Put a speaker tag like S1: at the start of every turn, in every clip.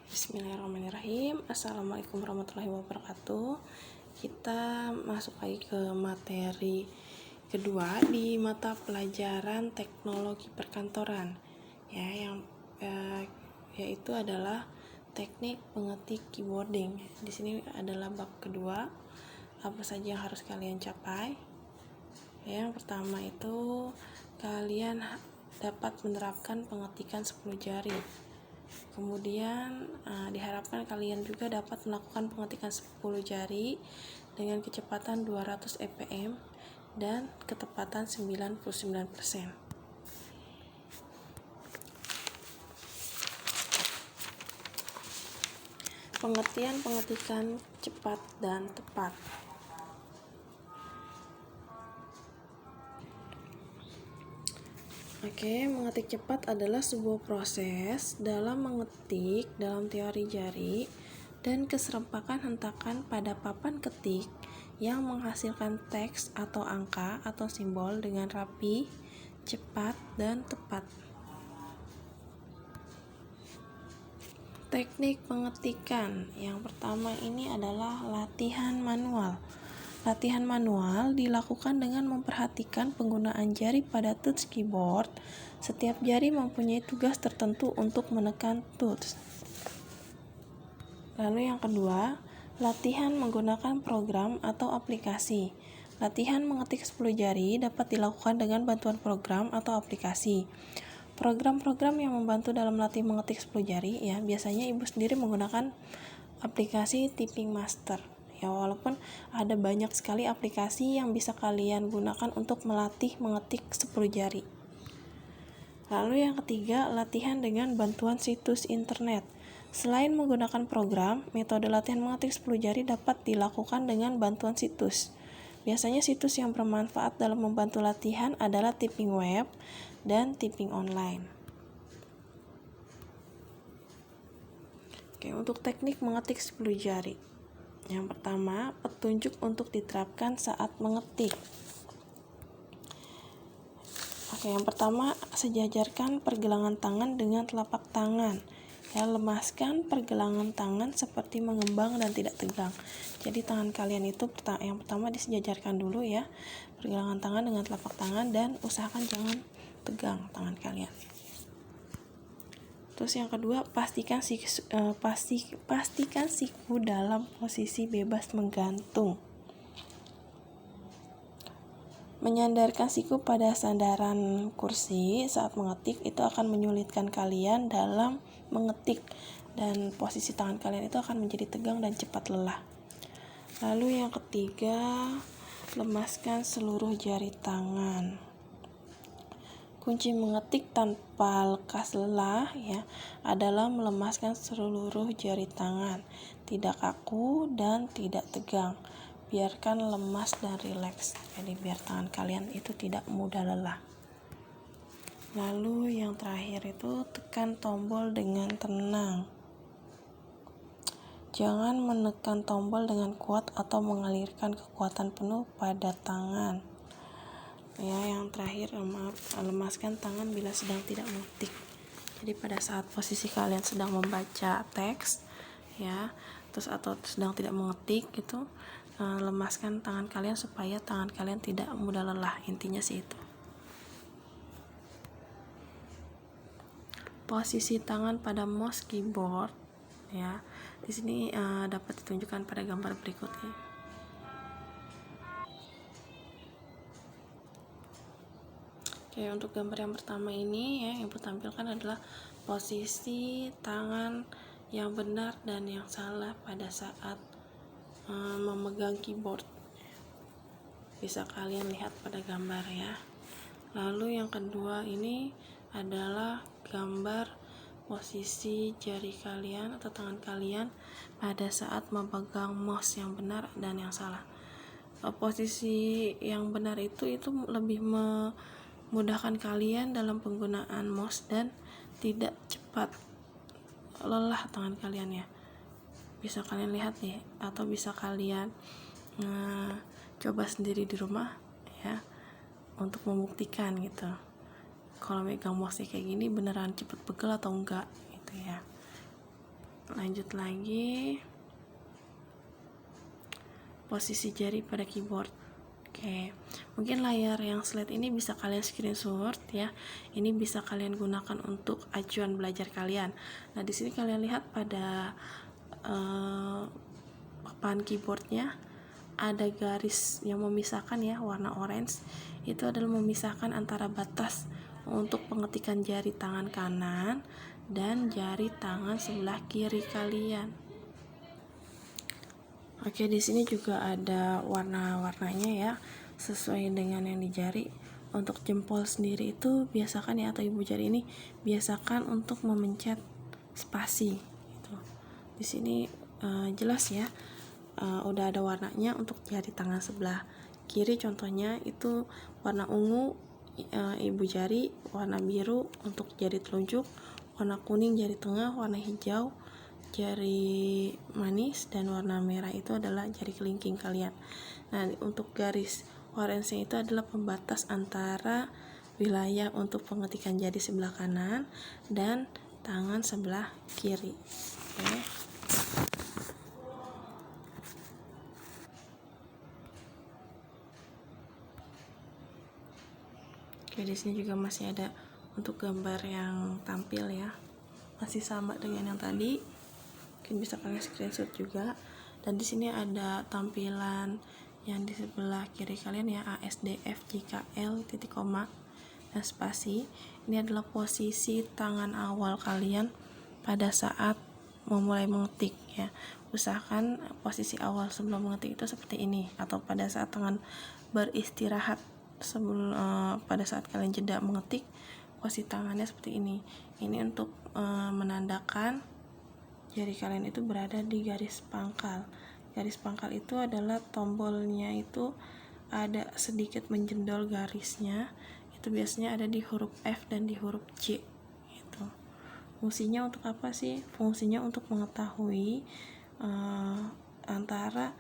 S1: Bismillahirrahmanirrahim. Assalamualaikum warahmatullahi wabarakatuh. Kita masuk lagi ke materi kedua di mata pelajaran teknologi perkantoran, yaitu adalah teknik pengetik keyboarding. Di sini adalah bab kedua. Apa saja yang harus kalian capai? Yang pertama itu kalian dapat menerapkan pengetikan 10 jari. Kemudian diharapkan kalian juga dapat melakukan pengetikan 10 jari dengan kecepatan 200 fps dan ketepatan 99%. Pengertian pengetikan cepat dan tepat. Mengetik cepat adalah sebuah proses dalam mengetik dalam teori jari dan keserempakan hentakan pada papan ketik yang menghasilkan teks atau angka atau simbol dengan rapi, cepat, dan tepat. Teknik pengetikan yang pertama ini adalah latihan manual. Latihan manual dilakukan dengan memperhatikan penggunaan jari pada touch keyboard. Setiap jari mempunyai tugas tertentu untuk menekan touch. Lalu yang kedua, latihan menggunakan program atau aplikasi. Latihan mengetik 10 jari dapat dilakukan dengan bantuan program atau aplikasi. Program-program yang membantu dalam latih mengetik 10 jari biasanya ibu sendiri menggunakan aplikasi Typing Master. Walaupun ada banyak sekali aplikasi yang bisa kalian gunakan untuk melatih mengetik 10 jari. Lalu yang ketiga, latihan dengan bantuan situs internet. Selain menggunakan program, metode latihan mengetik 10 jari dapat dilakukan dengan bantuan situs. Biasanya situs yang bermanfaat dalam membantu latihan adalah Typing Web dan Typing Online. Untuk teknik mengetik 10 jari. Yang pertama, petunjuk untuk diterapkan saat mengetik. Yang pertama, sejajarkan pergelangan tangan dengan telapak tangan. Lemaskan pergelangan tangan seperti mengembang dan tidak tegang. Jadi tangan kalian itu yang pertama disejajarkan dulu pergelangan tangan dengan telapak tangan dan usahakan jangan tegang tangan kalian. Terus yang kedua, pastikan siku dalam posisi bebas menggantung. Menyandarkan siku pada sandaran kursi saat mengetik itu akan menyulitkan kalian dalam mengetik dan posisi tangan kalian itu akan menjadi tegang dan cepat lelah. Lalu yang ketiga, lemaskan seluruh jari tangan. Kunci mengetik tanpa lekas lelah adalah melemaskan seluruh jari tangan, tidak kaku dan tidak tegang. Biarkan lemas dan rileks. Jadi biar tangan kalian itu tidak mudah lelah. Lalu yang terakhir itu tekan tombol dengan tenang. Jangan menekan tombol dengan kuat atau mengalirkan kekuatan penuh pada tangan. Yang terakhir, lemaskan tangan bila sedang tidak mengetik. Jadi pada saat posisi kalian sedang membaca teks atau sedang tidak mengetik lemaskan tangan kalian supaya tangan kalian tidak mudah lelah. Intinya sih itu. Posisi tangan pada mouse keyboard di sini dapat ditunjukkan pada gambar berikut ini. Untuk gambar yang pertama ini yang ditampilkan adalah posisi tangan yang benar dan yang salah pada saat memegang keyboard. Bisa kalian lihat pada gambar Lalu yang kedua ini adalah gambar posisi jari kalian atau tangan kalian pada saat memegang mouse yang benar dan yang salah. Posisi yang benar itu lebih memudahkan kalian dalam penggunaan mouse dan tidak cepat lelah tangan kalian Bisa kalian lihat atau bisa kalian coba sendiri di rumah untuk membuktikan kalau megang mouse kayak gini beneran cepet pegel atau enggak Lanjut lagi, posisi jari pada keyboard. Oke, mungkin layar yang slide ini bisa kalian screenshot ya. Ini bisa kalian gunakan untuk acuan belajar kalian. Nah, di sini kalian lihat pada papan keyboardnya ada garis yang memisahkan ya, warna orange. Itu adalah memisahkan antara batas untuk pengetikan jari tangan kanan dan jari tangan sebelah kiri kalian. Oke, di sini juga ada warna-warnanya ya, sesuai dengan yang di jari. Untuk jempol sendiri itu biasakan ya, atau ibu jari ini biasakan untuk memencet spasi. Gitu. Di sini jelas ya, udah ada warnanya untuk jari tangan sebelah kiri. Contohnya itu warna ungu ibu jari, warna biru untuk jari telunjuk, warna kuning jari tengah, warna hijau jari manis, dan warna merah itu adalah jari kelingking kalian. Nah, untuk garis orange itu adalah pembatas antara wilayah untuk pengetikan jari sebelah kanan dan tangan sebelah kiri. Oke. Oke, di sini juga masih ada untuk gambar yang tampil ya. Masih sama dengan yang tadi. Mungkin bisa kalian screenshot juga. Dan di sini ada tampilan yang di sebelah kiri kalian ya, ASDF JKL titik koma dan spasi. Ini adalah posisi tangan awal kalian pada saat memulai mengetik ya. Usahakan posisi awal sebelum mengetik itu seperti ini, atau pada saat tangan beristirahat sebelum pada saat kalian jeda mengetik, posisi tangannya seperti ini. Ini untuk menandakan jari kalian itu berada di garis pangkal. Garis pangkal itu adalah tombolnya itu ada sedikit menjendol garisnya. Itu biasanya ada di huruf F dan di huruf C. Gitu. Fungsinya untuk apa sih? Fungsinya untuk mengetahui antara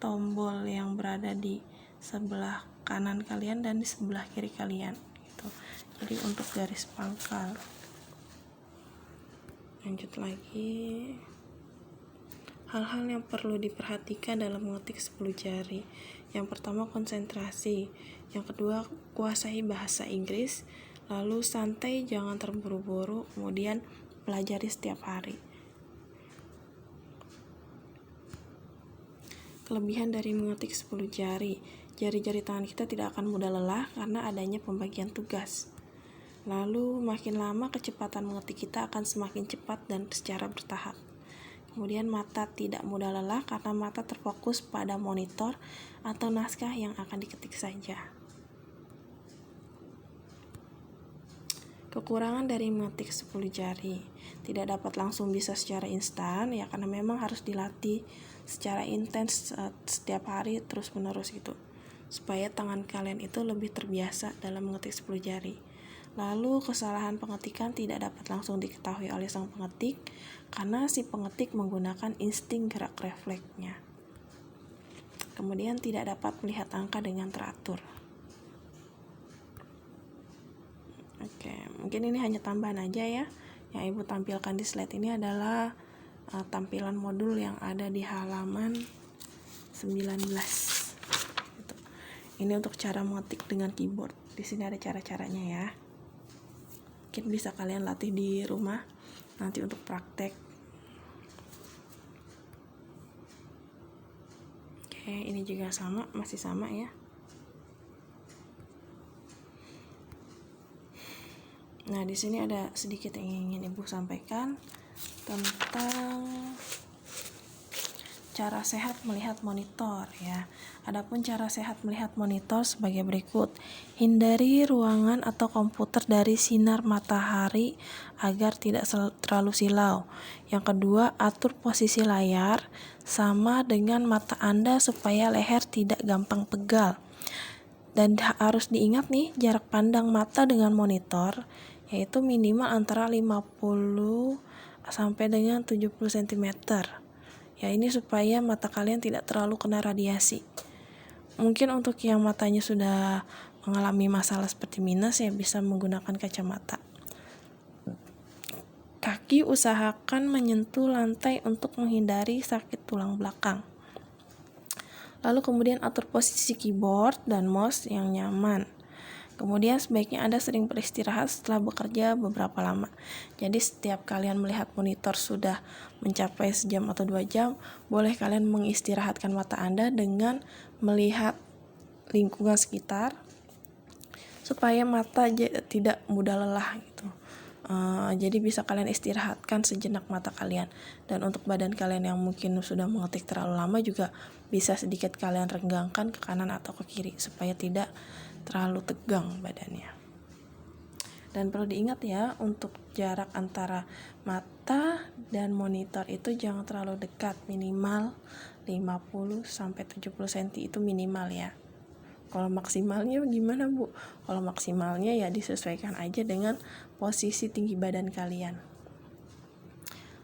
S1: tombol yang berada di sebelah kanan kalian dan di sebelah kiri kalian. Gitu. Jadi untuk garis pangkal. Lanjut lagi, hal-hal yang perlu diperhatikan dalam mengetik 10 jari. Yang pertama, konsentrasi. Yang kedua, kuasai bahasa Inggris. Lalu santai, jangan terburu-buru. Kemudian pelajari setiap hari. Kelebihan dari mengetik 10 jari. Jari-jari tangan kita tidak akan mudah lelah karena adanya pembagian tugas. Lalu makin lama kecepatan mengetik kita akan semakin cepat dan secara bertahap. Kemudian mata tidak mudah lelah karena mata terfokus pada monitor atau naskah yang akan diketik saja. Kekurangan dari mengetik 10 jari, tidak dapat langsung bisa secara instan ya, karena memang harus dilatih secara intens setiap hari terus-menerus gitu, supaya tangan kalian itu lebih terbiasa dalam mengetik 10 jari. Lalu kesalahan pengetikan tidak dapat langsung diketahui oleh sang pengetik karena si pengetik menggunakan insting gerak refleksnya. Kemudian tidak dapat melihat angka dengan teratur. Oke, mungkin ini hanya tambahan aja ya. Yang Ibu tampilkan di slide ini adalah tampilan modul yang ada di halaman 19. Gitu. Ini untuk cara mengetik dengan keyboard. Di sini ada cara-caranya ya. Mungkin bisa kalian latih di rumah nanti untuk praktek. Oke, ini juga sama, masih sama ya. Nah, di sini ada sedikit yang ingin Ibu sampaikan tentang cara sehat melihat monitor ya. Adapun cara sehat melihat monitor sebagai berikut. Hindari ruangan atau komputer dari sinar matahari agar tidak terlalu silau. Yang kedua, atur posisi layar sama dengan mata Anda supaya leher tidak gampang pegal. Dan harus diingat nih, jarak pandang mata dengan monitor yaitu minimal antara 50 sampai dengan 70 cm. Ya, ini supaya mata kalian tidak terlalu kena radiasi. Mungkin untuk yang matanya sudah mengalami masalah seperti minus ya bisa menggunakan kacamata. Kaki kaki usahakan menyentuh lantai untuk menghindari sakit tulang belakang. Lalu kemudian atur posisi keyboard dan mouse yang nyaman. Kemudian sebaiknya Anda sering beristirahat setelah bekerja beberapa lama. Jadi setiap kalian melihat monitor sudah mencapai sejam atau 2 jam, boleh kalian mengistirahatkan mata Anda dengan melihat lingkungan sekitar supaya mata tidak mudah lelah gitu. Jadi bisa kalian istirahatkan sejenak mata kalian. Dan untuk badan kalian yang mungkin sudah mengetik terlalu lama juga bisa sedikit kalian renggangkan ke kanan atau ke kiri supaya tidak terlalu tegang badannya. Dan perlu diingat ya, untuk jarak antara mata dan monitor itu jangan terlalu dekat, minimal 50-70 cm itu minimal ya. Kalau maksimalnya gimana Bu? Kalau maksimalnya ya disesuaikan aja dengan posisi tinggi badan kalian.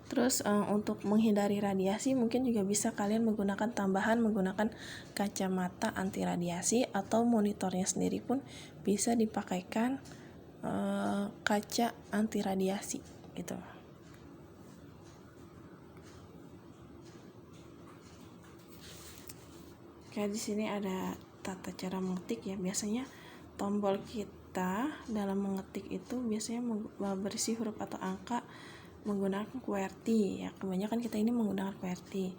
S1: Terus untuk menghindari radiasi mungkin juga bisa kalian menggunakan kacamata anti radiasi, atau monitornya sendiri pun bisa dipakaikan kaca anti radiasi gitu. Kayak di sini ada tata cara mengetik ya. Biasanya tombol kita dalam mengetik itu biasanya berisi huruf atau angka menggunakan QWERTY ya. Kebanyakan kita ini menggunakan QWERTY.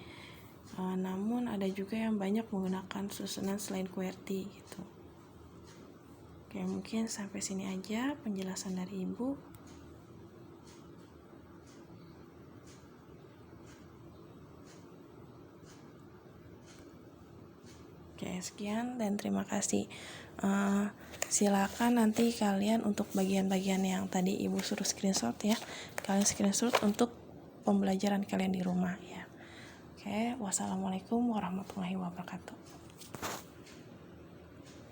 S1: Namun ada juga yang banyak menggunakan susunan selain QWERTY gitu. Oke, mungkin sampai sini aja penjelasan dari Ibu. Oke, sekian dan terima kasih. Silakan nanti kalian untuk bagian-bagian yang tadi Ibu suruh screenshot ya, kalian screenshot untuk pembelajaran kalian di rumah ya. Oke, wassalamualaikum warahmatullahi wabarakatuh.